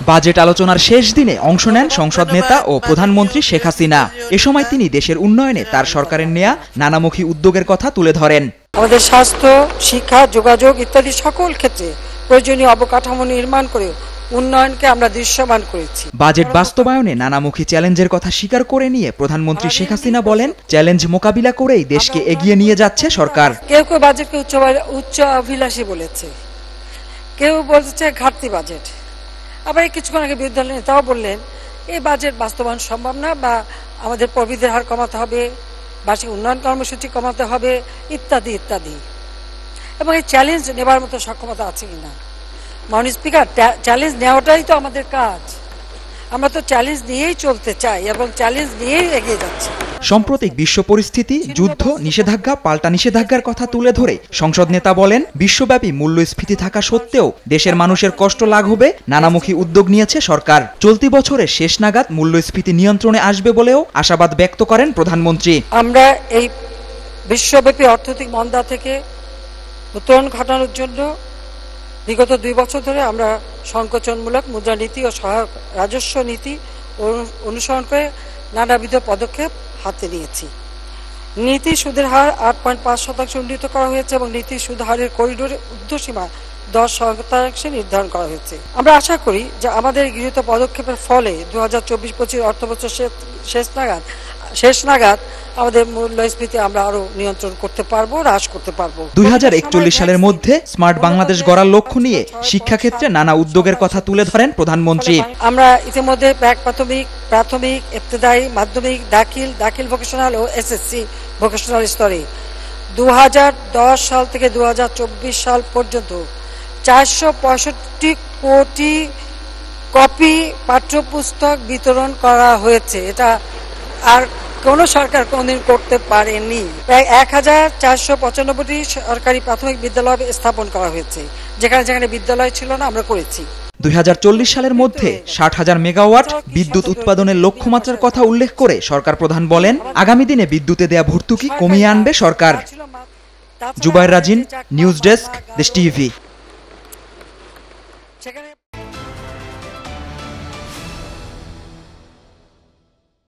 Budget আলোচনার শেষ দিনে অংশ নেন সংসদ নেতা ও প্রধানমন্ত্রী শেখ হাসিনা। এ সময় তিনি দেশের উন্নয়নে তার সরকারের নেয়া নানামুখী উদ্যোগের কথা তুলে ধরেন। আমাদের স্বাস্থ্য, শিক্ষা, যোগাযোগ ইত্যাদি সকল ক্ষেত্রে প্রয়োজনীয় অবকাঠামো নির্মাণ করে উন্নয়নকে আমরা দৃশ্যমান করেছি। বাজেট বাস্তবায়নে নানামুখী চ্যালেঞ্জের কথা স্বীকার করে নিয়ে প্রধানমন্ত্রী শেখ হাসিনা বলেন, চ্যালেঞ্জ মোকাবিলা করেই দেশকে এগিয়ে নিয়ে যাচ্ছে সরকার। কেউ কেউ বাজেটকে উচ্চ অভিলাষী বলেছে, কেউ বলছে ঘাটতি বাজেট। আবার কিছুক্ষণ আগে বিরোধী দলের নেতাও বললেন এই বাজেট বাস্তবায়ন সম্ভব না, বা আমাদের প্রবৃদ্ধির হার কমাতে হবে, বার্ষিক উন্নয়ন কর্মসূচি কমাতে হবে ইত্যাদি ইত্যাদি। এবং এই চ্যালেঞ্জ নেবার মতো সক্ষমতা আছে কিনা? মাননীয় স্পিকার, চ্যালেঞ্জ নেওয়াটাই তো আমাদের কাজ। আমরা তো চ্যালেঞ্জ নিয়েই চলতে চাই এবং চ্যালেঞ্জ নিয়েই এগিয়ে যাচ্ছি। সাম্প্রতিক বিশ্ব পরিস্থিতি, যুদ্ধ, নিষেধাজ্ঞা, পাল্টা নিষেধাজ্ঞার কথা তুলে ধরে সংসদ নেতা বলেন, বিশ্বব্যাপী মূল্যস্ফীতি থাকা সত্ত্বেও দেশের মানুষের কষ্ট লাঘবে নানামুখী উদ্যোগ নিয়েছে সরকার। চলতি বছরের শেষ নাগাদ মূল্যস্ফীতি নিয়ন্ত্রণে আসবে বলেও আশাবাদ ব্যক্ত করেন প্রধানমন্ত্রী। আমরা এই বিশ্বব্যাপী অর্থনৈতিক মন্দা থেকে উত্তরণ ঘটানোর জন্য বিগত 2 বছর ধরে আমরা সংকোচনমূলক মুদ্রানীতি ও সহায়ক রাজস্ব নীতি অনুসরণ করে নানাবিধ পদক্ষেপ হাতে নিয়েছি। নীতি সুদের হার 8.5% উন্নীত করা হয়েছে এবং নীতি সুদ হারের করিডোরের ঊর্ধ্বসীমা 10% নির্ধারণ করা হয়েছে। আমরা আশা করি যে আমাদের গৃহীত পদক্ষেপের ফলে 2024-25 অর্থবছর শেষ নাগাদ আমাদের মূল্যস্ফীতি আমরা আরো নিয়ন্ত্রণ করতে পারবো, হ্রাস করতে পারবো। 2041 সালের মধ্যে স্মার্ট বাংলাদেশ গড়ার লক্ষ্য নিয়ে শিক্ষাক্ষেত্রে নানা উদ্যোগের কথা তুলে ধরেন প্রধানমন্ত্রী। আমরা ইতিমধ্যে প্রাথমিক, ইবতেদায়ী, মাধ্যমিক, দাখিল ভোকেশনাল ও এসএসসি ভোকেশনাল স্তরে 2010 সাল থেকে 2024 সাল পর্যন্ত 465 কোটি কপি পাঠ্যপুস্তক বিতরণ করা হয়েছে। এটা আর কোন সরকার কোনদিন করতে পারেনি। প্রায় 1495টি সরকারি প্রাথমিক বিদ্যালয় স্থাপন করা হয়েছে। যেখানে যেখানে বিদ্যালয় ছিল না আমরা করেছি। 2040 সালের মধ্যে 60,000 মেগাওয়াট বিদ্যুৎ উৎপাদনের লক্ষ্যমাত্রার কথা উল্লেখ করে সরকার প্রধান বলেন, আগামী দিনে বিদ্যুতে দেয়া ভর্তুকি কমিয়ে আনবে সরকার। জুবায়ের রাজিন, নিউজ ডেস্ক, দেশ টিভি।